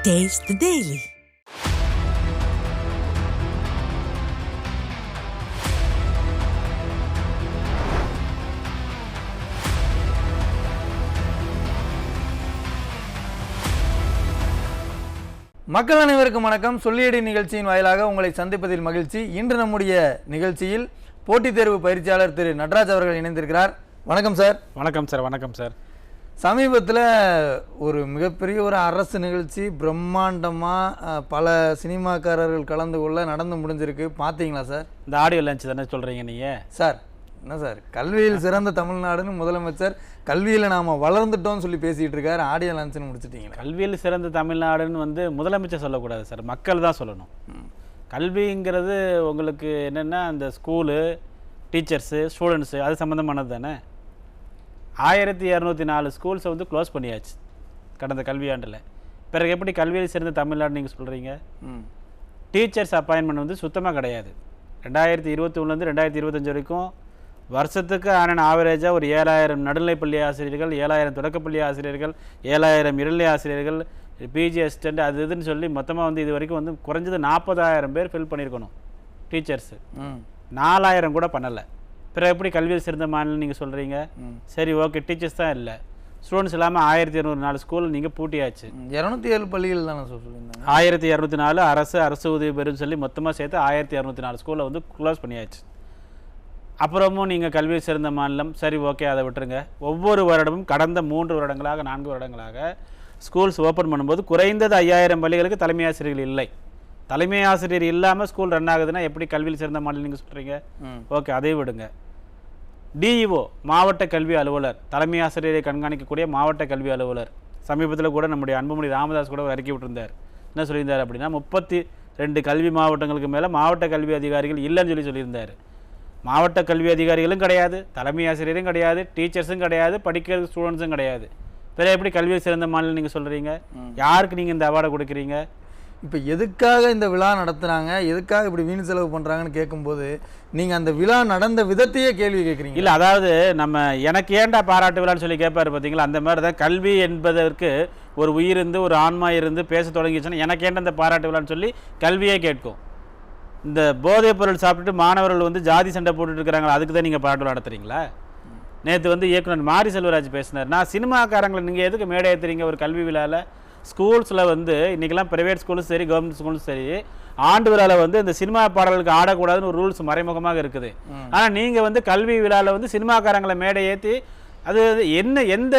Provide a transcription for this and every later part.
Taste the Daily. மக்கள் அனைவருக்கும் வணக்கம். சொல்லியடி நிகழ்ச்சியின் வாயிலாக உங்களை சந்திப்பதில் மகிழ்ச்சி. இன்று நம்முடைய நிகழ்ச்சியில் போட்டித் தேர்வு பயிற்சியாளர் திரு நடராஜ் அவர்கள் இணைந்திருக்கிறார். வணக்கம் சார். வணக்கம் சார். வணக்கம் சார். சமீபத்தில் ஒரு மிகப்பெரிய ஒரு அரசு நிகழ்ச்சி பிரம்மாண்டமாக பல சினிமாக்காரர்கள் கலந்து கொள்ள நடந்து முடிஞ்சிருக்கு. பார்த்தீங்களா சார்? இந்த ஆடியோ லஞ்ச் தானே சொல்கிறீங்க நீங்கள்? சார் என்ன சார், கல்வியில் சிறந்த தமிழ்நாடுன்னு முதலமைச்சர் கல்வியில் நாம் வளர்ந்துட்டோம்னு சொல்லி பேசிகிட்டு இருக்காரு. ஆடியோ லஞ்சுன்னு முடிச்சிட்டிங்களா? கல்வியில் சிறந்த தமிழ்நாடுன்னு முதலமைச்சர் சொல்லக்கூடாது சார், மக்கள் தான் சொல்லணும். கல்விங்கிறது உங்களுக்கு என்னென்னா அந்த ஸ்கூலு, டீச்சர்ஸு, ஸ்டூடெண்ட்ஸு அது சம்மந்தமானது தானே. 1204 ஸ்கூல்ஸை க்ளோஸ் பண்ணியாச்சு கடந்த கல்வியாண்டில். பிறகு எப்படி கல்வியில் சிறந்த தமிழ்நாடு நீங்கள் சொல்கிறீங்க? டீச்சர்ஸ் அப்பாயின்மெண்ட் சுத்தமாக கிடையாது. 2021 2025 வரைக்கும் வருஷத்துக்கு ஆவரேஜாக ஒரு 7000 நடுநிலைப்பள்ளி ஆசிரியர்கள், 7000 தொடக்கப்பள்ளி ஆசிரியர்கள், 7000 இடைநிலை ஆசிரியர்கள், பிஜி அசிஸ்டண்ட் அது இதுன்னு சொல்லி மொத்தமாக இது வரைக்கும் குறைஞ்சது 40,000 பேர் ஃபில் பண்ணியிருக்கணும் டீச்சர்ஸு. 4000 கூட பண்ணலை. பிறகு எப்படி கல்வியில் சிறந்த மாநிலம் நீங்கள் சொல்கிறீங்க? சரி, ஓகே, டீச்சர்ஸ் தான் இல்லை, ஸ்டூடெண்ட்ஸ் இல்லாமல் 1204 ஸ்கூல் நீங்கள் பூட்டியாச்சு. 207 பள்ளிகள் தானே சொல்லியிருந்தாங்க. 1204 அரசு உதவி பெறுன்னு சொல்லி மொத்தமாக சேர்த்து 1204 ஸ்கூலை க்ளோஸ் பண்ணியாச்சு. அப்புறமும் நீங்கள் கல்வியில் சிறந்த மாநிலம், சரி ஓகே, அதை விட்டுருங்க. ஒவ்வொரு வருடமும் கடந்த 3 வருடங்களாக 4 வருடங்களாக ஸ்கூல்ஸ் ஓப்பன் பண்ணும்போது குறைந்தது 5000 பள்ளிகளுக்கு தலைமை ஆசிரியர்கள் இல்லை. தலைமை ஆசிரியர் இல்லாமல் ஸ்கூல் ரன் ஆகுதுன்னா எப்படி கல்வியில் சிறந்த மாநிலம் நீங்கள் சொல்கிறீங்க? ஓகே, அதை விடுங்க. டிஇஓ மாவட்ட கல்வி அலுவலர், தலைமை ஆசிரியரை கண்காணிக்கக்கூடிய மாவட்ட கல்வி அலுவலர், சமீபத்தில் கூட நம்முடைய அன்புமணி ராமதாஸ் கூட ஒரு அறிக்கை விட்டுருந்தார். என்ன சொல்லியிருந்தார் அப்படின்னா 32 கல்வி மாவட்டங்களுக்கு மேலே மாவட்ட கல்வி அதிகாரிகள் இல்லைன்னு சொல்லியிருந்தார். மாவட்ட கல்வி அதிகாரிகளும் கிடையாது, தலைமை ஆசிரியரும் கிடையாது, டீச்சர்ஸும் கிடையாது, படிக்கிற ஸ்டூடெண்ட்ஸும் கிடையாது. பிறகு எப்படி கல்வியில் சிறந்த மாநிலம் நீங்கள் சொல்கிறீங்க? யாருக்கு நீங்கள் இந்த அவார்டை கொடுக்குறீங்க? இப்போ எதுக்காக இந்த விழா நடத்துகிறாங்க, எதுக்காக இப்படி வீண் செலவு பண்ணுறாங்கன்னு கேட்கும்போது நீங்கள் அந்த விழா நடந்த விதத்தையே கேள்வி கேட்குறீங்க. இல்லை, அதாவது நம்ம எனக்கு ஏன்டா பாராட்டு விழான்னு சொல்லி கேட்பாரு பார்த்தீங்களா, அந்த மாதிரி தான் கல்வி என்பதற்கு ஒரு உயிர் இருந்து ஒரு ஆன்மா இருந்து பேச தொடங்கிச்சுன்னா எனக்கு ஏன்டா இந்த பாராட்டு விழான்னு சொல்லி கல்வியே கேட்கும். இந்த போதைப் பொருள் சாப்பிட்டுட்டு மாணவர்கள் ஜாதி சண்டை போட்டுட்டு இருக்கிறாங்களா, அதுக்கு தான் நீங்கள் பாராட்டு விழா நடத்துறீங்களா? நேற்று இயக்குனர் மாரி செல்வராஜ் பேசினார். நான் சினிமாக்காரங்களை நீங்கள் எதுக்கு மேடை ஏற்றுறீங்க ஒரு கல்வி விழாவில்? ஸ்கூல்ஸில் இன்றைக்கெல்லாம் ப்ரைவேட் ஸ்கூலும் சரி கவர்மெண்ட் ஸ்கூலும் சரி ஆண்டு விழாவில் இந்த சினிமா பாடல்களுக்கு ஆடக்கூடாதுன்னு ஒரு ரூல்ஸ் மறைமுகமாக இருக்குது. ஆனால் நீங்கள் கல்வி விழாவில் சினிமாக்காரங்களை மேடை ஏற்றி அது எந்த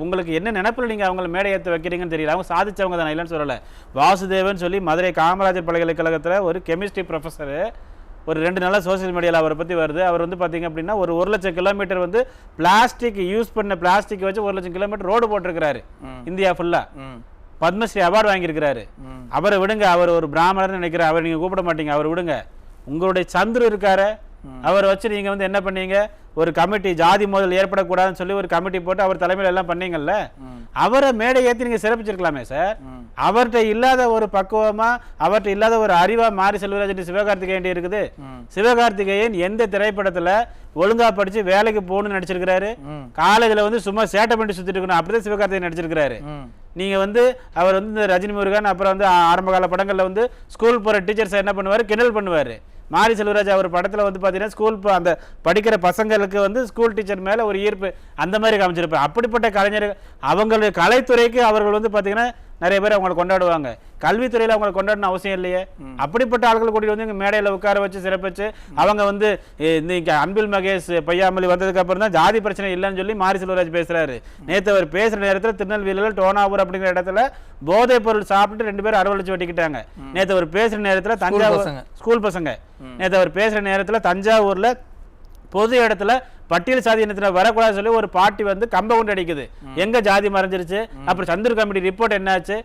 உங்களுக்கு என்ன நினைப்பில் நீங்கள் அவங்களை மேடை ஏற்ற வைக்கிறீங்கன்னு தெரியல. அவங்க சாதிச்சவங்க தான், இல்லைன்னு சொல்லலை. வாசுதேவன் சொல்லி மதுரை காமராஜர் பல்கலைக்கழகத்தில் ஒரு கெமிஸ்ட்ரி ப்ரொஃபஸரு ஒரு 2 நாளாக சோசியல் மீடியாவில் அவரை பற்றி வருது. அவர் பார்த்தீங்க அப்படின்னா ஒரு 1,00,000 கிலோமீட்டர் பிளாஸ்டிக் யூஸ் பண்ண பிளாஸ்டிக் வச்சு 1,00,000 கிலோமீட்டர் ரோடு போட்டிருக்கிறாரு இந்தியா ஃபுல்லாக. பத்மஸ்ரீ அவார்டு வாங்கியிருக்கிறாரு. அவரை விடுங்க, அவர் ஒரு பிராமணர்னு நினைக்கிறார், அவர் நீங்கள் கூப்பிட மாட்டீங்க, அவர் விடுங்க. உங்களுடைய சந்துரு இருக்காரு, அவரை வச்சு நீங்கள் என்ன பண்ணீங்க, ஒரு கமிட்டி ஜாதி மோதல் ஏற்படக்கூடாதுன்னு சொல்லி ஒரு கமிட்டி போட்டு அவர் தலைமையில் எல்லாம் பண்ணீங்கல்ல, அவரை மேடை ஏற்றி நீங்கள் சிறப்பிச்சிருக்கலாமே சார். அவர்கிட்ட இல்லாத ஒரு பக்குவமா, அவர்கிட்ட இல்லாத ஒரு அறிவா மாரி செல்வராஜ் சிவகார்த்திகேயன் இருக்குது. சிவகார்த்திகேயன் எந்த திரைப்படத்துல ஒழுங்கா படிச்சு வேலைக்கு போகணும்னு நடிச்சிருக்கிறாரு? காலேஜில் சும்மா சேட்டை பண்ணி சுத்திட்டு இருக்கணும், அப்படிதான் சிவகார்த்திகேயன் நடிச்சிருக்கிறாரு. நீங்க அவர் இந்த ரஜினி முருகன் அப்புறம் ஆரம்ப கால படங்கள்ல ஸ்கூல் போற டீச்சர்ஸ் என்ன பண்ணுவாரு, கிண்டல் பண்ணுவாரு. மாரி செல்வராஜ் அவர் படத்தில் பார்த்தீங்கன்னா ஸ்கூல் அந்த படிக்கிற பசங்களுக்கு ஸ்கூல் டீச்சர் மேலே ஒரு ஈர்ப்பு அந்த மாதிரி காமிச்சிருப்பார். அப்படிப்பட்ட கலைஞர்கள் அவங்களுடைய கலைத்துறைக்கு அவர்கள் பார்த்தீங்கன்னா நிறைய பேர் அவங்களை கொண்டாடுவாங்க. கல்வித்துறையில் அவங்களை கொண்டாடணும் அவசியம் இல்லையே. அப்படிப்பட்ட ஆட்கள் கூட்டிட்டு இங்கே மேடையில் உட்கார வச்சு சிறப்பிச்சு அவங்க இன்னைக்கு அன்பில் மகேஷ் பையாமொழி வந்ததுக்கு அப்புறம் தான் ஜாதி பிரச்சனை இல்லைன்னு சொல்லி மாரி செல்வராஜ் பேசுறாரு. நேற்று அவர் பேசுற நேரத்தில் திருநெல்வேலியில் டோனாவூர் அப்படிங்கிற இடத்துல போதைப் பொருள் சாப்பிட்டு 2 பேர் அரவழிச்சு வெட்டிக்கிட்டாங்க. நேற்று அவர் பேசுற நேரத்தில் தஞ்சாவூர் ஸ்கூல் பசங்க நேற்று அவர் பேசுற நேரத்தில் தஞ்சாவூர்ல பொது இடத்துல பட்டியல் சாதி இனத்தினர் வரக்கூடாது சொல்லி ஒரு பாட்டி கம்ப கொண்டு அடிக்குது. எங்க ஜாதி மறைஞ்சிருச்சு? அப்புறம் சந்திர கமிட்டி ரிப்போர்ட் என்னாச்சு?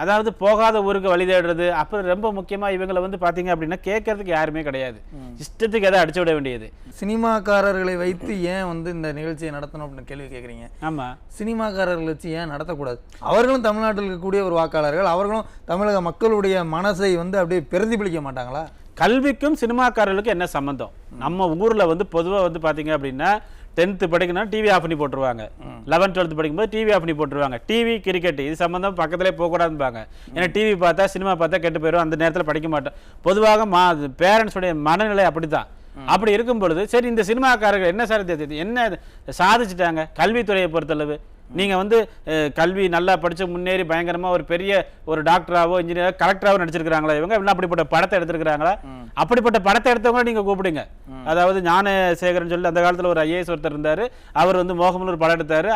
அதாவது போகாத ஊருக்கு வழி தேடுறது. அப்புறம் ரொம்ப முக்கியமா இவங்களை பாத்தீங்க அப்படின்னா கேட்கறதுக்கு யாருமே கிடையாது, இஷ்டத்துக்கு எதை அடிச்சு விட வேண்டியது. சினிமாக்காரர்களை வைத்து ஏன் இந்த நிகழ்ச்சியை நடத்தணும் அப்படின்னு கேள்வி கேட்குறீங்க. ஆமா, சினிமாக்காரர்களை வச்சு ஏன் நடத்தக்கூடாது? அவர்களும் தமிழ்நாட்டில் இருக்கக்கூடிய ஒரு வாக்காளர்கள், அவர்களும் தமிழக மக்களுடைய மனசை அப்படியே பிரதிபலிக்க மாட்டாங்களா? கல்விக்கும் சினிமாக்காரர்களுக்கும் என்ன சம்பந்தம்? நம்ம ஊரில் பொதுவாக பார்த்தீங்க அப்படின்னா 10th படிக்கணும் டிவி ஆஃப் பண்ணி போட்டுருவாங்க. 11th 12th படிக்கும்போது டிவி ஆஃப் பண்ணி போட்டுருவாங்க. டிவி கிரிக்கெட் இது சம்பந்தம் பக்கத்திலே போகக்கூடாதுப்பாங்க. ஏன்னா டிவி பார்த்தா சினிமா பார்த்தா கெட்டு போயிடும், அந்த நேரத்தில் படிக்க மாட்டோம். பொதுவாக பேரண்ட்ஸுடைய மனநிலை அப்படித்தான். அப்படி இருக்கும் பொழுது சரி இந்த சினிமாக்காரர்கள் என்ன சார் என்ன சாதிச்சுட்டாங்க கல்வித்துறையை பொறுத்தளவு? நீங்கள் வந்து கல்வி நல்லா படித்து முன்னேறி பயங்கரமாக ஒரு பெரிய ஒரு டாக்டராகவோ இன்ஜினியரோ கலெக்டராகவோ நடிச்சிருக்கிறாங்களா இவங்க? இல்லை அப்படிப்பட்ட படத்தை எடுத்திருக்கிறாங்களா? அப்படிப்பட்ட படத்தை எடுத்தவங்க நீங்கள் கூப்பிடுங்க. அதாவது ஞானசேகரன் சொல்லி அந்த காலத்தில் ஒரு ஐஏஎஸ் ஒருத்தர் இருந்தார், அவர் வந்து மோகமலூர் படம் எடுத்தார்.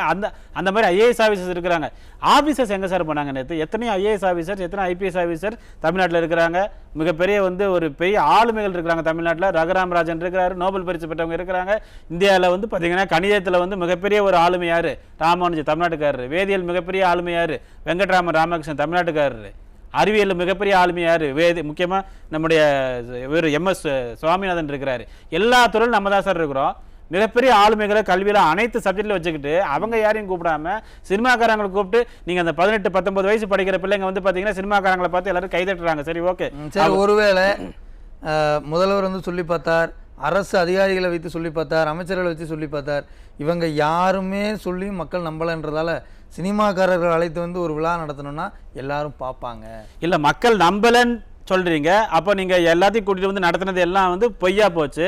அந்த மாதிரி ஐஏஎஸ் ஆஃபீஸர்ஸ் இருக்கிறாங்க. ஆஃபீஸர்ஸ் எங்கே சார் பண்ணாங்க? நேற்று எத்தனையோ ஐஏஎஸ் ஆஃபீஸர் எத்தனை ஐபிஎஸ் ஆஃபீஸர் தமிழ்நாட்டில் இருக்கிறாங்க. மிகப்பெரிய வந்து ஒரு பெரிய ஆளுமைகள் இருக்கிறாங்க தமிழ்நாட்டில். ரகுராம் ராஜன் இருக்கிறாரு, நோபல் பரிசு பெற்றவங்க இருக்கிறாங்க. இந்தியாவில் வந்து பார்த்தீங்கன்னா கணிதத்தில் வந்து மிகப்பெரிய ஒரு ஆளுமை யார்? ராமானுஜன் தமிழ்நாட்டுக்காரரு. வேதியியல் மிகப்பெரிய ஆளுமை யார்? வெங்கட்ராமன் ராமகிருஷ்ணன் தமிழ்நாட்டுக்காரரு. அறிவியல் மிகப்பெரிய ஆளுமை யார்? முக்கியமாக நம்முடைய இவர் MS சுவாமிநாதன் இருக்கிறாரு. எல்லா துறையிலும் நம்ம தான் சார் இருக்கிறோம். மிகப்பெரிய ஆளுமைகளை கல்வியில் அனைத்து சப்ஜெக்டில் வச்சுக்கிட்டு அவங்க யாரையும் கூப்பிடாம சினிமாக்காரங்களை கூப்பிட்டு நீங்கள் அந்த 18-19 வயசு படிக்கிற பிள்ளைங்க வந்து பார்த்தீங்கன்னா சினிமாக்காரங்களை பார்த்து எல்லாரும் கைதட்டுறாங்க. சரி ஓகே, சரி ஒருவேளை முதல்வர் வந்து சொல்லி பார்த்தார், அரசு அதிகாரிகளை வைத்து சொல்லி பார்த்தார், அமைச்சர்களை வச்சு சொல்லி பார்த்தார், இவங்க யாருமே சொல்லி மக்கள் நம்பலைன்றதால சினிமாக்காரர்கள் அழைத்து வந்து ஒரு விழா நடத்தணும்னா எல்லாரும் பார்ப்பாங்க. இல்லை மக்கள் நம்பலன்னு சொல்றீங்க, அப்போ நீங்க எல்லாத்தையும் கூட்டிட்டு வந்து நடத்தினது எல்லாம் வந்து பொய்யா போச்சு.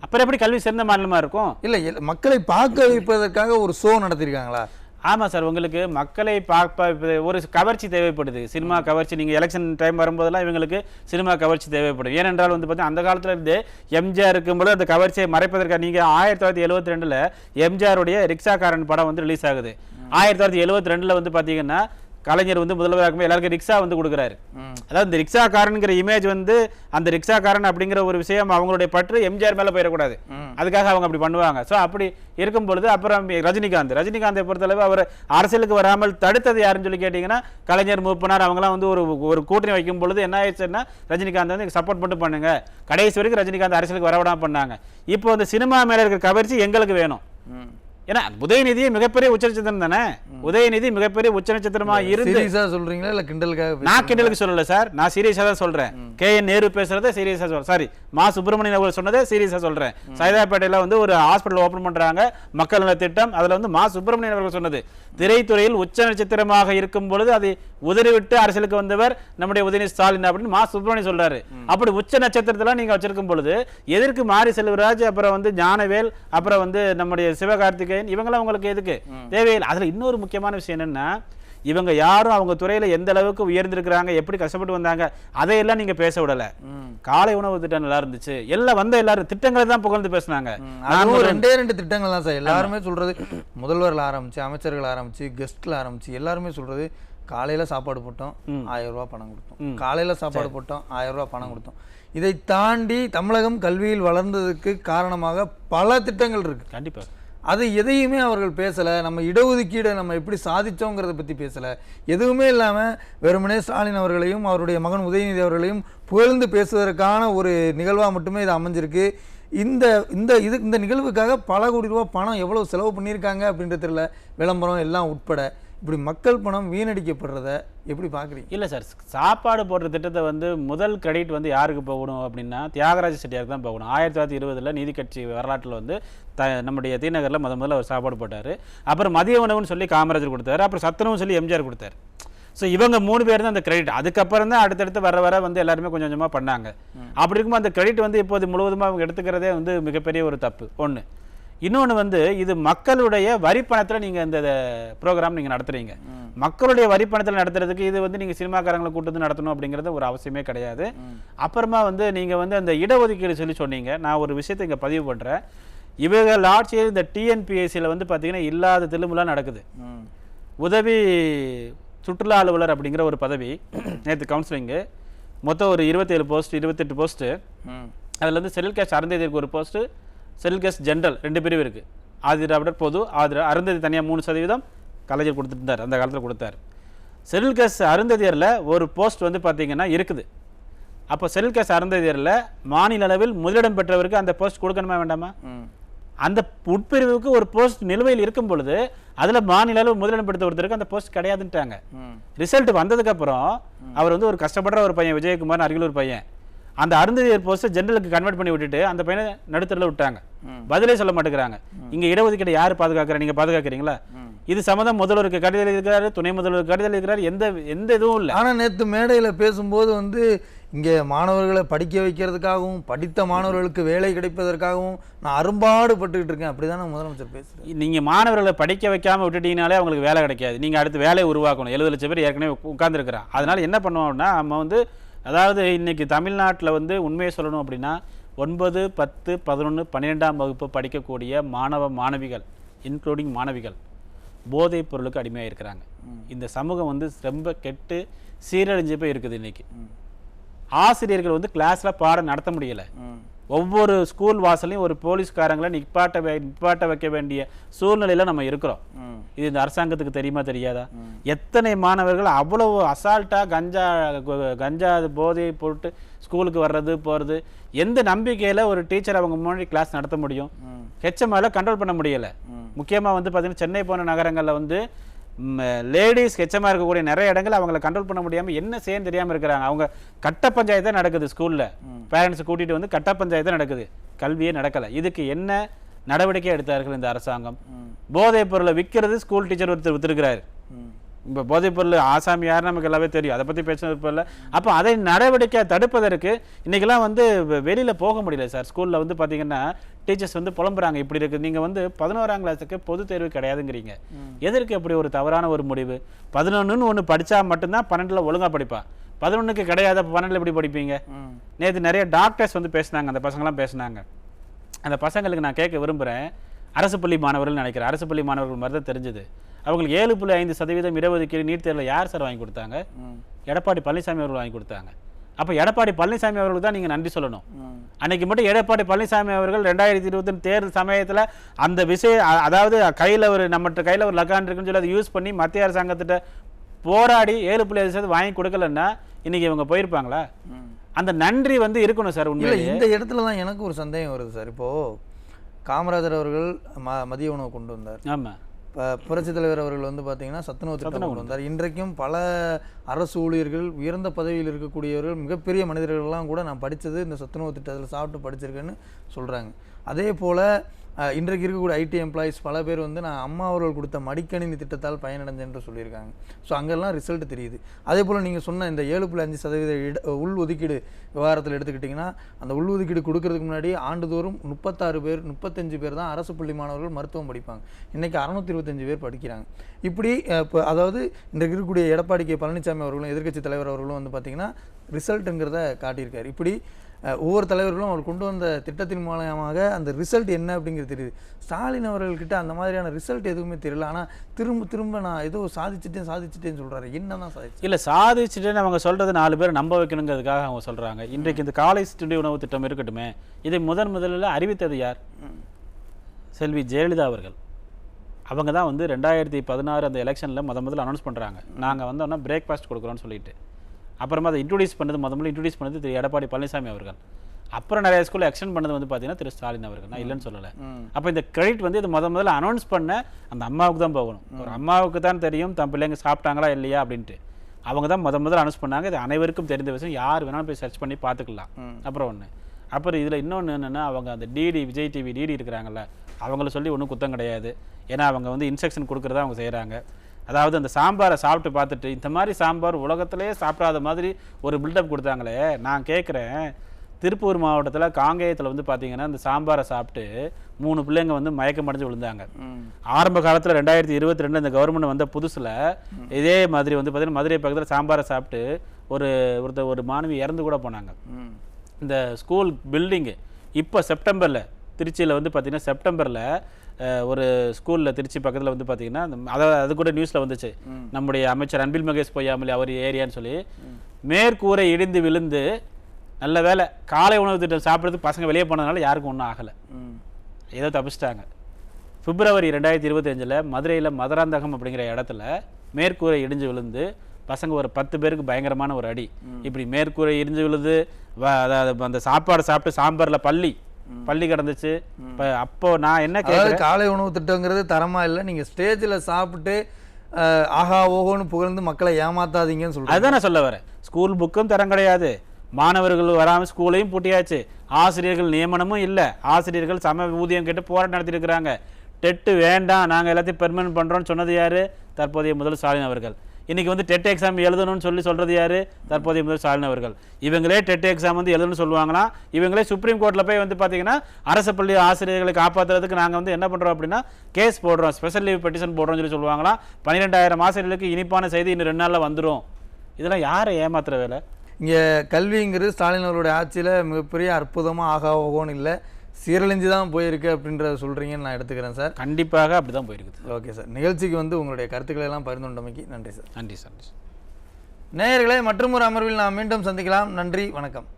அப்புறம் எப்படி கல்வி சிறந்த மாநிலமா இருக்கும்? இல்லை மக்களை பார்க்க வைப்பதற்காக ஒரு ஷோ நடத்திருக்காங்களா? ஆமாம் சார், உங்களுக்கு மக்களை பார்ப்ப ஒரு கவர்ச்சி தேவைப்படுது, சினிமா கவர்ச்சி. நீங்கள் எலெக்ஷன் டைம் வரும்போதெல்லாம் இவங்களுக்கு சினிமா கவர்ச்சி தேவைப்படும். ஏனென்றால் வந்து பார்த்தீங்கன்னா அந்த காலத்தில் இருந்து எம்ஜிஆர் இருக்கும்போது அந்த கவர்ச்சியை மறைப்பதற்காக நீங்கள் 1972 எம்ஜிஆருடைய ரிக்ஷாக்காரன் படம் வந்து ரிலீஸ் ஆகுது. 1972 வந்து பார்த்தீங்கன்னா கலைஞர் வந்து முதல்வராக எல்லாருக்கும் ரிக்ஷா வந்து கொடுக்குறாரு. அதாவது இந்த ரிக்ஷாக்காரனுங்கிற இமேஜ் வந்து அந்த ரிக்ஷாக்காரன் அப்படிங்கிற ஒரு விஷயம் அவங்களுடைய பற்று எம்ஜிஆர் மேலே போயிடக்கூடாது, அதுக்காக அவங்க அப்படி பண்ணுவாங்க. ஸோ அப்படி இருக்கும் பொழுது அப்புறம் ரஜினிகாந்தை பொறுத்தளவு அவர் அரசியலுக்கு வராமல் தடுத்தது யாருன்னு சொல்லி கேட்டிங்கன்னா கலைஞர் மூப்பனார் அவங்களாம் வந்து ஒரு கூட்டணி வைக்கும் பொழுது என்ன ஆயிடுச்சுன்னா ரஜினிகாந்த் வந்து சப்போர்ட் மட்டும் பண்ணுங்க, கடைசி வரைக்கும் ரஜினிகாந்த் அரசியலுக்கு வரவிடாம பண்ணாங்க. இப்போ அந்த சினிமா மேலே இருக்கிற கவர்ச்சி எங்களுக்கு வேணும். ஏன்னா உதயநிதி மிகப்பெரிய உச்சநட்சத்திரம் தானே, உதயநிதி மிகப்பெரிய உச்சநட்சத்திரமா இருந்து சொல்றீங்களா இல்ல கிண்டலுக்காக? நான் கிண்டலுக்கு சொல்லல சார், நான் சீரியஸா தான் சொல்றேன். KN நேரு பேசுறதை சீரியஸா சொல்றேன். சாரி, மா சுப்பிரமணியன் அவர்கள் சொன்னதை சீரியஸா சொல்றேன். சைதாப்பேட்டையில வந்து ஒரு ஹாஸ்பிட்டல் ஓபன் பண்றாங்க, மக்கள் நல திட்டம். அதுல வந்து மா சுப்பிரமணியன் அவர்கள் சொன்னது திரைத்துறையில் உச்ச நட்சத்திரமாக இருக்கும் பொழுது அதை உதறிவிட்டு அரசியலுக்கு வந்தவர் நம்முடைய உதயநிதி ஸ்டாலின் அப்படின்னு மா சுப்பிரமணியன் சொல்றாரு. அப்படி உச்ச நட்சத்திரத்துல நீங்க வச்சிருக்கும் பொழுது எதற்கு மாரி செல்வராஜ், அப்புறம் வந்து ஞானவேல், அப்புறம் வந்து நம்முடைய சிவகார்த்திகேயன், இவங்களாம் உங்களுக்கு எதுக்கு தேவையில்லை. அதுல இன்னொரு முக்கியமான விஷயம் என்னன்னா, இவங்க யாரும் அவங்க துறையில எந்த அளவுக்கு உயர்ந்திருக்கிறாங்க, எப்படி கஷ்டப்பட்டு வந்தாங்க, அதையெல்லாம் நீங்க பேச விடல. காலை உணவு திட்டம் நல்லா இருந்துச்சு, எல்லாம் வந்த எல்லாரும் திட்டங்களை தான் புகழ்ந்து பேசினாங்க. ரெண்டு திட்டங்கள் தான் சார் எல்லாருமே சொல்றது. முதல்வர்கள் ஆரம்பிச்சு, அமைச்சர்கள் ஆரம்பிச்சு, கெஸ்ட்ல ஆரம்பிச்சு எல்லாருமே சொல்றது காலையில சாப்பாடு போட்டோம் 1000 ரூபாய் பணம் கொடுத்தோம், காலையில சாப்பாடு போட்டோம் 1000 ரூபாய் பணம் கொடுத்தோம். இதை தாண்டி தமிழகம் கல்வியில் வளர்ந்ததுக்கு காரணமாக பல திட்டங்கள் இருக்கு. கண்டிப்பா அது எதையுமே அவர்கள் பேசலை. நம்ம இடஒதுக்கீடை நம்ம எப்படி சாதிச்சோங்கிறத பற்றி பேசலை. எதுவுமே இல்லாமல் வெறுமனே ஸ்டாலின் அவர்களையும் அவருடைய மகன் உதயநிதி அவர்களையும் புகழ்ந்து பேசுவதற்கான ஒரு நிகழ்வாக மட்டுமே இது அமைஞ்சிருக்கு. இந்த நிகழ்வுக்காக பல கோடி ரூபா பணம் எவ்வளோ செலவு பண்ணியிருக்காங்க அப்படின்றதுல விளம்பரம் எல்லாம் உட்பட இப்படி மக்கள் பணம் வீணடிக்கப்படுறத எப்படி பார்க்குறீங்க? இல்லை சார், சாப்பாடு போடுற திட்டத்தை வந்து முதல் கிரெடிட் வந்து யாருக்கு போகணும் அப்படின்னா தியாகராஜ செட்டியாருக்கு தான் போகணும். 1920 நீதி கட்சி வரலாற்றில் வந்து நம்முடைய தீநகரில் முதல்ல அவர் சாப்பாடு போட்டார். அப்புறம் மதிய உணவுன்னு சொல்லி காமராஜர் கொடுத்தாரு, அப்புறம் சத்துணவுன்னு சொல்லி எம்ஜிஆர் கொடுத்தாரு. ஸோ இவங்க 3 பேர் தான் அந்த கிரெடிட். அதுக்கப்புறம் தான் அடுத்தடுத்து வர வந்து எல்லாருமே கொஞ்சம் கொஞ்சமாக பண்ணாங்க. அப்படி இருக்கும்போது அந்த கிரெடிட் வந்து இப்போது முழுவதுமாக அவங்க எடுத்துக்கிறதே வந்து மிகப்பெரிய ஒரு தப்பு ஒன்று. இன்னொன்று வந்து இது மக்களுடைய வரிப்பணத்தில் நீங்கள் இந்த ப்ரோக்ராம் நீங்கள் நடத்துறீங்க. மக்களுடைய வரிப்பணத்தில் நடத்துறதுக்கு இது வந்து நீங்கள் சினிமாக்காரங்களை கூட்டு நடத்தணும் அப்படிங்கிறது ஒரு அவசியமே கிடையாது. அப்புறமா வந்து நீங்கள் வந்து அந்த இடஒதுக்கீடு சொன்னீங்க. நான் ஒரு விஷயத்தை இங்கே பதிவு பண்ணுறேன். இவர்கள் ஆட்சியில் இந்த TNPSCயில் வந்து பார்த்தீங்கன்னா இல்லாத திரும்பலாம் நடக்குது. உதவி சுற்றுலா அலுவலர் அப்படிங்கிற ஒரு பதவி நேற்று கவுன்சிலிங்கு மொத்தம் ஒரு 27 போஸ்ட் 28 போஸ்ட்டு. அதில் வந்து செல்ல் கேஸ்ட் அருந்ததிக்கு ஒரு போஸ்ட்டு, செல்ல் கேஸ்ட் ஜென்ரல் 2 பிரிவு இருக்குது. ஆதிராவிடர் பொது, அருந்ததி தனியாக 3% கலைஞர் கொடுத்துருந்தார், அந்த காலத்தில் கொடுத்தார். செல்ல் கேஸ்ட் அருந்ததியரில் ஒரு போஸ்ட் வந்து பார்த்தீங்கன்னா இருக்குது. அப்போ செல்ல் கேஸ்ட் அருந்ததியரில் மாநில அளவில் முதலிடம் பெற்றவருக்கு அந்த போஸ்ட் கொடுக்கணுமா வேண்டாமா? அந்த உட்பிரிவுக்கு ஒரு போஸ்ட் நிலுவையில் இருக்கும் பொழுது அதில் மாநில அளவு முதலிடம் பெற்ற ஒருத்தருக்கு அந்த போஸ்ட் கிடையாதுன்ட்டாங்க. ரிசல்ட் வந்ததுக்கப்புறம் அவர் வந்து ஒரு கஷ்டப்படுற ஒரு பையன், விஜயகுமார் அருகிலூர் பையன், அந்த அருந்ததியர் போஸ்ட்டை ஜென்ரலுக்கு கன்வெர்ட் பண்ணி விட்டுட்டு அந்த பையனை நடுத்தரில் விட்டாங்க. பதிலே சொல்ல மாட்டேங்கிறாங்க. இங்க இடஒதுக்கீடு யாரு பாதுகாக்கிறா? நீங்க பாதுகாக்கிறீங்களா? இது சம்பந்தம் முதல்வருக்கு கடிதம் எழுதியிருக்கிறாரு, துணை முதல்வருக்கு கடிதம் எழுதியிருக்கிறாரு. எந்த இதுவும் இல்லை. ஆனா நேற்று மேடையில பேசும்போது வந்து இங்கே மாணவர்களை படிக்க வைக்கிறதுக்காகவும் படித்த மாணவர்களுக்கு வேலை கிடைப்பதற்காகவும் நான் அரும்பாடுபட்டுக்கிட்டு இருக்கேன் அப்படிதானே முதலமைச்சர் பேசுறாரு. நீங்க மாணவர்களை படிக்க வைக்காம விட்டுட்டீங்கனாலே அவங்களுக்கு வேலை கிடைக்காது. நீங்க அடுத்து வேலையை உருவாக்கணும். 70 லட்சம் பேர் ஏற்கனவே உட்கார்ந்துருக்கிறான். அதனால என்ன பண்ணுவோம்னா, நம்ம வந்து அதாவது இன்னைக்கு தமிழ்நாட்டில் வந்து உண்மையை சொல்லணும் அப்படின்னா 9, 10, 11, 12ஆம் வகுப்பு படிக்கக்கூடிய மாணவ மாணவிகள் இன்க்ளூடிங் மாணவிகள் போதைப் பொருளுக்கு அடிமையாக இருக்கிறாங்க. இந்த சமூகம் வந்து ரொம்ப கெட்டு சீரழிஞ்சு போய் இருக்குது. இன்னைக்கு ஆசிரியர்கள் வந்து கிளாஸ்ல பாடம் நடத்த முடியல. ஒவ்வொரு ஸ்கூல் வாசலையும் ஒரு போலீஸ்காரங்களை நிப்பாட்ட வைக்க வேண்டிய சூழ்நிலையில நம்ம இருக்கிறோம். இது இந்த அரசாங்கத்துக்கு தெரியுமா தெரியாதா? எத்தனை மாணவர்கள் அவ்வளவு அசால்ட்டா கஞ்சா போதையை போட்டு ஸ்கூலுக்கு வர்றது போறது, எந்த நம்பிக்கையில ஒரு டீச்சர் அவங்க முன்னாடி கிளாஸ் நடத்த முடியும்? ஹெச்எம்ஆல கண்ட்ரோல் பண்ண முடியல. முக்கியமா வந்து பாத்தீங்கன்னா சென்னை போன்ற நகரங்கள்ல வந்து லேடிஸ் ஹெச்எம்ஆ இருக்கக்கூடிய நிறைய இடங்கள் அவங்களை கண்ட்ரோல் பண்ண முடியாம என்ன செய்ய தெரியாம இருக்கிறாங்க. அவங்க கட்ட பஞ்சாயத்தே நடக்குது. ஸ்கூல்ல பேரண்ட்ஸ் கூட்டிட்டு வந்து கட்ட பஞ்சாயத்தே நடக்குது. கல்வியே நடக்கல. இதுக்கு என்ன நடவடிக்கை எடுத்தார்கள் இந்த அரசாங்கம்? போதைப் பொருளை விற்கிறது ஸ்கூல் டீச்சர் ஒருத்தர் வித்திருக்கிறாரு. இப்போ போதைப் பொருள் ஆசாமி யார் நமக்கு எல்லாமே தெரியும். அதை பற்றி பேச இல்லை. அப்போ அதை நடவடிக்கை தடுப்பதற்கு இன்றைக்கெல்லாம் வந்து வெளியில் போக முடியல சார். ஸ்கூலில் வந்து பார்த்தீங்கன்னா டீச்சர்ஸ் வந்து புலம்புறாங்க, இப்படி இருக்குது. நீங்கள் வந்து 11ஆம் கிளாஸுக்கு பொது தேர்வு கிடையாதுங்கிறீங்க. எதற்கு அப்படி ஒரு தவறான ஒரு முடிவு? 11ன்னு ஒன்று படித்தா மட்டும்தான் 12ல் ஒழுங்காக படிப்பான். 11க்கு கிடையாது, அப்போ 12ல் எப்படி படிப்பீங்க? நேற்று நிறைய டாக்டர்ஸ் வந்து பேசினாங்க, அந்த பசங்களாம் பேசினாங்க. அந்த பசங்களுக்கு நான் கேட்க விரும்புகிறேன், அரசு பள்ளி மாணவர்கள் நினைக்கிறேன், அரசு பள்ளி மாணவர்கள் மாதிரி தான் தெரிஞ்சுது. அவங்களுக்கு 7.5% இடஒதுக்கீடு நீட் தேர்வில் யார் சார் வாங்கி கொடுத்தாங்க? எடப்பாடி பழனிசாமி அவர்கள் வாங்கி கொடுத்தாங்க. அப்போ எடப்பாடி பழனிசாமி அவர்களுக்கு தான் நீங்கள் நன்றி சொல்லணும். அன்னைக்கு மட்டும் எடப்பாடி பழனிசாமி அவர்கள் 2020 தேர்தல் சமயத்தில் அந்த அதாவது நம்மகிட்ட கையில் ஒரு லக்கான் இருக்குன்னு சொல்லி அதை யூஸ் பண்ணி மத்திய அரசாங்கத்திட்ட போராடி 7.5% வாங்கி கொடுக்கலன்னா இன்னைக்கு இவங்க போயிருப்பாங்களா? அந்த நன்றி வந்து இருக்கணும் சார். உண்மையிலே இந்த இடத்துல தான் எனக்கு ஒரு சந்தேகம் வருது சார். இப்போ காமராஜர் அவர்கள் மதிய உணவு கொண்டு வந்தார். ஆமாம். புரட்சித் தலைவர் அவர்கள் வந்து பார்த்தீங்கன்னா சத்துணவு திட்டம் கொண்டு வந்தார். இன்றைக்கும் பல அரசு ஊழியர்கள், உயர்ந்த பதவியில் இருக்கக்கூடியவர்கள், மிகப்பெரிய மனிதர்கள்லாம் கூட நான் படித்தது இந்த சத்துணவு திட்டத்தில் சாப்பிட்டு படிச்சிருக்கேன்னு சொல்கிறாங்க. அதே போல் இன்றைக்கு இருக்கக்கூடிய ஐடி எம்ப்ளாயிஸ் பல பேர் வந்து நான் அம்மா அவர்கள் கொடுத்த மடிக்கணினி திட்டத்தால் பயனடைஞ்சேன் என்று சொல்லியிருக்காங்க. ஸோ அங்கெல்லாம் ரிசல்ட் தெரியுது. அதே போல் நீங்கள் சொன்ன இந்த 7.5% உள் ஒதுக்கீடு விவகாரத்தில் எடுத்துக்கிட்டிங்கன்னா, அந்த உள் ஒதுக்கீடு கொடுக்கறதுக்கு முன்னாடி ஆண்டுதோறும் 36 பேர் 35 பேர் தான் அரசு பள்ளி மாணவர்கள் மருத்துவம் படிப்பாங்க. இன்றைக்கி 625 பேர் படிக்கிறாங்க. இப்படி இப்போ அதாவது இன்றைக்கு இருக்கக்கூடிய எடப்பாடி கே பழனிசாமி அவர்களும் எதிர்க்கட்சி தலைவர் அவர்களும் வந்து பார்த்திங்கன்னா ரிசல்ட்டுங்கிறத காட்டியிருக்காரு. இப்படி ஒவ்வொரு தலைவர்களும் அவர் கொண்டு வந்த திட்டத்தின் மூலமாக அந்த ரிசல்ட் என்ன அப்படிங்கிறது தெரியுது. ஸ்டாலின் அவர்கள்கிட்ட அந்த மாதிரியான ரிசல்ட் எதுவுமே தெரியல. ஆனால் திரும்ப நான் ஏதோ சாதிச்சிட்டேன்னு சொல்கிறாரு. என்ன தான் சாதிச்சு இல்லை, சாதிச்சுட்டேன்னு அவங்க சொல்கிறது 4 பேர் நம்ப வைக்கணுங்கிறதுக்காக அவங்க சொல்கிறாங்க. இன்றைக்கு இந்த காலை சிற்றுண்டி உணவு திட்டம் இருக்கட்டுமே, இதை முதலில் அறிவித்தது யார்? செல்வி ஜெயலலிதா அவர்கள். அவங்க தான் வந்து 2016 அந்த எலெக்ஷனில் முதல்ல அனௌன்ஸ் பண்ணுறாங்க, நாங்கள் வந்தோன்னா பிரேக்ஃபாஸ்ட் கொடுக்குறோன்னு சொல்லிட்டு. அப்புறமா அதை இன்ட்ரடியூஸ் பண்ணது திரு எடப்பாடி பழனிசாமி அவர்கள். அப்புறம் நிறைய ஸ்கூலில் எக்ஸ்டெண்ட் பண்ணது வந்து பார்த்தீங்கன்னா திரு ஸ்டாலின் அவர்கள். நான் இல்லைன்னு சொல்லலை. அப்போ இந்த கிரெடிட் வந்து இது முதல்ல அனௌன்ஸ் பண்ண அந்த அம்மாவுக்கு தான் போகணும். ஒரு அம்மாவுக்கு தான் தெரியும் தன் பிள்ளைங்க சாப்பிட்டாங்களா இல்லையா அப்படின்ட்டு. அவங்க தான் முதல்ல அனௌன்ஸ் பண்ணாங்க. இது அனைவருக்கும் தெரிந்த விஷயம், யார் வேணாலும் போய் சர்ச் பண்ணி பார்த்துக்கலாம். அப்புறம் இதில் இன்னொன்று என்னென்னா, அவங்க அந்த விஜய் டிவி டிடி இருக்கிறாங்கல்ல, அவங்கள சொல்லி ஒன்றும் குத்தம் கிடையாது. ஏன்னா அவங்க வந்து இன்ஸ்ட்ரக்ஷன் கொடுக்குறதா அவங்க செய்கிறாங்க. அதாவது அந்த சாம்பாரை சாப்பிட்டு பார்த்துட்டு இந்த மாதிரி சாம்பார் உலகத்திலே சாப்பிடாத மாதிரி ஒரு பில்டப் கொடுத்தாங்களே. நான் கேட்குறேன், திருப்பூர் மாவட்டத்தில் காங்கேயத்தில் வந்து பார்த்தீங்கன்னா இந்த சாம்பாரை சாப்பிட்டு 3 பிள்ளைங்க வந்து மயக்கம் அடைஞ்சு விழுந்தாங்க. ஆரம்ப காலத்தில் 2022 இந்த கவர்மெண்ட் வந்த புதுசில் இதே மாதிரி வந்து பார்த்தீங்கன்னா மதுரை பக்கத்தில் சாம்பாரை சாப்பிட்டு ஒரு மாணவி இறந்து கூட போனாங்க. இந்த ஸ்கூல் பில்டிங்கு இப்போ செப்டம்பரில் திருச்சியில் வந்து பார்த்தீங்கன்னா செப்டம்பரில் ஒரு ஸ்கூலில் திருச்சி பக்கத்தில் வந்து பார்த்தீங்கன்னா அது கூட நியூஸில் வந்துச்சு. நம்முடைய அமைச்சர் அன்பில் மகேஷ் பொய்யாமொழி அவர் ஏரியான்னு சொல்லி மேற்கூரை இடிந்து விழுந்து, நல்ல வேலை காலை உணவு திட்டம் சாப்பிட்றதுக்கு பசங்க வெளியே போனதுனால யாருக்கும் ஒன்றும் ஆகலை, ஏதோ தப்பிச்சிட்டாங்க. பிப்ரவரி 2025 மதுரையில் மதுராந்தகம் அப்படிங்கிற இடத்துல மேற்கூரை இடிஞ்சு விழுந்து பசங்க ஒரு 10 பேருக்கு பயங்கரமான ஒரு அடி. இப்படி மேற்கூரை இடிஞ்சு விழுது, அந்த சாப்பாடு சாப்பிட்டு சாம்பாரில் பள்ளி கிடந்துச்சு. அப்போ நான் என்ன கேட்குறேன், காலை உணவு திட்டங்கிறது தரமா இல்லை, நீங்க ஸ்டேஜில் சாப்பிட்டு ஆஹா ஓஹோன்னு புகழ்ந்து மக்களை ஏமாத்தாதீங்கன்னு சொல்றேன். அதுதான் நான் சொல்ல வரேன். ஸ்கூல் புக்கும் தரம் கிடையாது, மாணவர்கள் வராமல் ஸ்கூலையும் பூட்டியாச்சு, ஆசிரியர்கள் நியமனமும் இல்லை, ஆசிரியர்கள் சம ஊதியம் கேட்டு போராட்டம் நடத்தியிருக்கிறாங்க. டெட்டு வேண்டாம், நாங்கள் எல்லாத்தையும் பெர்மனன்ட் பண்ணுறோன்னு சொன்னது யார்? தற்போதைய முதல்வர் ஸ்டாலின் அவர்கள். இன்றைக்கி வந்து டெட் எக்ஸாம் எழுதணும்னு சொல்கிறது யார்? தற்போதைய முதல்வர் ஸ்டாலின் அவர்கள். இவங்களே டெட் எக்ஸாம் வந்து எழுதணும்னு சொல்லுவாங்கன்னா, இவங்களே சுப்ரீம் கோர்ட்டில் போய் வந்து பார்த்தீங்கன்னா அரசு பள்ளி ஆசிரியர்களை காப்பாற்றுறதுக்கு நாங்கள் வந்து என்ன பண்ணுறோம் அப்படின்னா கேஸ் போடுறோம், ஸ்பெஷல் லீவ் பெட்டிஷன் போடுறோம்னு சொல்லுவாங்களா. 12,000 ஆசிரியர்களுக்கு இனிப்பான செய்தி இன்னும் 2 நாளில் வந்துடும். இதெல்லாம் யாரை ஏமாத்துற வேலை? இங்கே கல்விங்கிறது ஸ்டாலின் அவருடைய ஆட்சியில் மிகப்பெரிய அற்புதமாக ஆகாவோன்னு இல்லை, சீரழிஞ்சு தான் போயிருக்கு அப்படின்றத சொல்கிறீங்கன்னு நான் எடுத்துக்கிறேன் சார். கண்டிப்பாக அப்படி தான் போயிருக்குது. ஓகே சார், நிகழ்ச்சிக்கு வந்து உங்களுடைய கருத்துக்களை எல்லாம் பகிர்ந்து கொண்டமைக்கு நன்றி சார். நன்றி சார். நேயர்களே, மற்றொரு அமர்வில் நாம் மீண்டும் சந்திக்கலாம். நன்றி, வணக்கம்.